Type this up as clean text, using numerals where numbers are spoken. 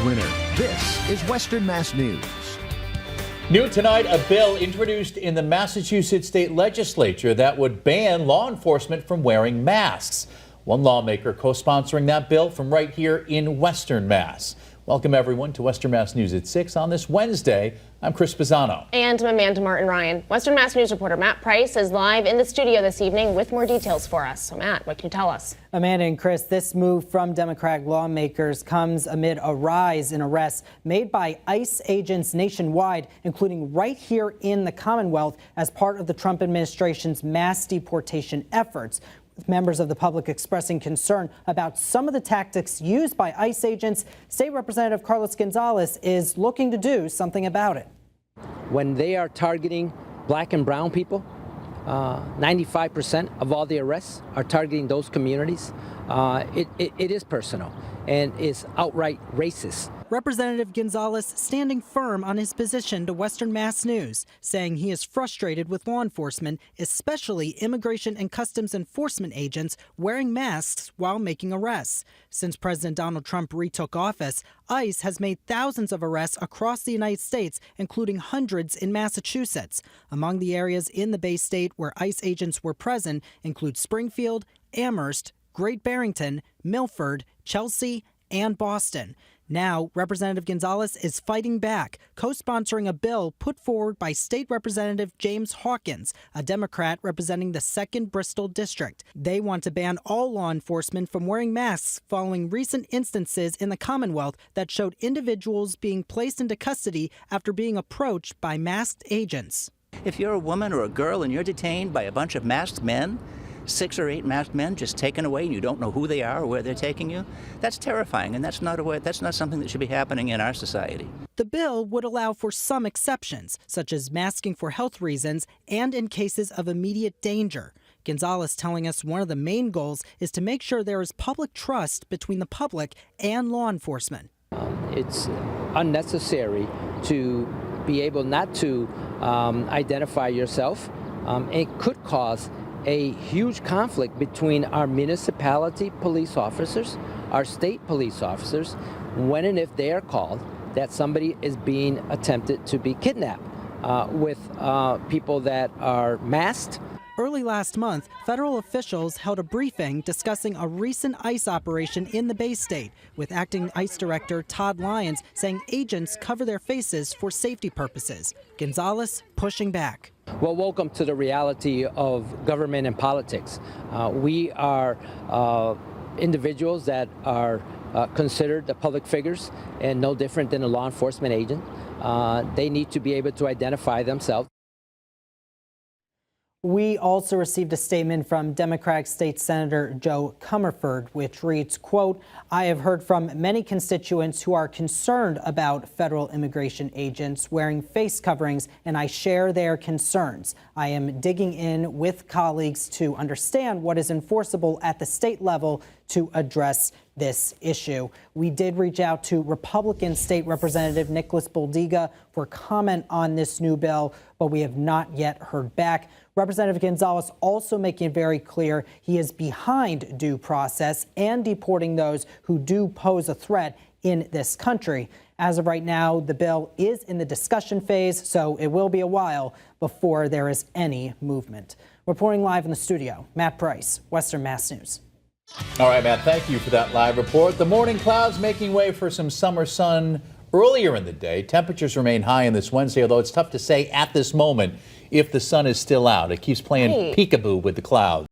winner. This is Western Mass News. New tonight, a bill introduced in the Massachusetts state legislature that would ban law enforcement from wearing masks. One lawmaker co-sponsoring that bill from right here in Western Mass. Welcome everyone to Western Mass News at 6 on this Wednesday. I'm Chris Pisano. And I'm Amanda Martin Ryan. Western Mass News reporter Matt Price is live in the studio this evening with more details for us. So Matt, what can you tell us? Amanda and Chris, this move from Democratic lawmakers comes amid a rise in arrests made by ICE agents nationwide, including right here in the Commonwealth as part of the Trump administration's mass deportation efforts. With members of the public expressing concern about some of the tactics used by ICE agents, State Representative Carlos Gonzalez is looking to do something about it. When they are targeting black and brown people, 95% of all the arrests are targeting those communities. It is personal and is outright racist. Representative Gonzalez standing firm on his position to Western Mass News, saying he is frustrated with law enforcement, especially Immigration and Customs Enforcement agents, wearing masks while making arrests. Since President Donald Trump retook office, ICE has made thousands of arrests across the United States, including hundreds in Massachusetts. Among the areas in the Bay State where ICE agents were present include Springfield, Amherst, Great Barrington, Milford, Chelsea, and Boston. Now, Representative Gonzalez is fighting back, co-sponsoring a bill put forward by State Representative James Hawkins, a Democrat representing the 2nd Bristol District. They want to ban all law enforcement from wearing masks following recent instances in the Commonwealth that showed individuals being placed into custody after being approached by masked agents. If you're a woman or a girl and you're detained by a bunch of masked men, 6 or 8 masked men just taken away and you don't know who they are or where they're taking you, that's terrifying, and that's not something that should be happening in our society. The bill would allow for some exceptions, such as masking for health reasons and in cases of immediate danger. Gonzalez telling us one of the main goals is to make sure there is public trust between the public and law enforcement. It's unnecessary to be able not to identify yourself. It could cause a huge conflict between our municipality police officers, our state police officers, when and if they are called that somebody is being attempted to be kidnapped with people that are masked. Early last month, federal officials held a briefing discussing a recent ICE operation in the Bay State, with acting ICE Director Todd Lyons saying agents cover their faces for safety purposes. Gonzalez pushing back. Well, welcome to the reality of government and politics. We are individuals that are considered the public figures and no different than a law enforcement agent. They need to be able to identify themselves. We also received a statement from Democratic State Senator Joe Comerford, which reads, quote, "I have heard from many constituents who are concerned about federal immigration agents wearing face coverings, and I share their concerns. I am digging in with colleagues to understand what is enforceable at the state level to address this issue." We did reach out to Republican State Representative Nicholas Boldiga for comment on this new bill, but we have not yet heard back. Representative Gonzalez also making it very clear he is behind due process and deporting those who do pose a threat in this country. As of right now, the bill is in the discussion phase, so it will be a while before there is any movement. Reporting live in the studio, Matt Price, Western Mass News. All right, Matt, thank you for that live report. The morning clouds making way for some summer sun earlier in the day. Temperatures remain high on this Wednesday, although it's tough to say at this moment if the sun is still out. It keeps playing peekaboo with the clouds.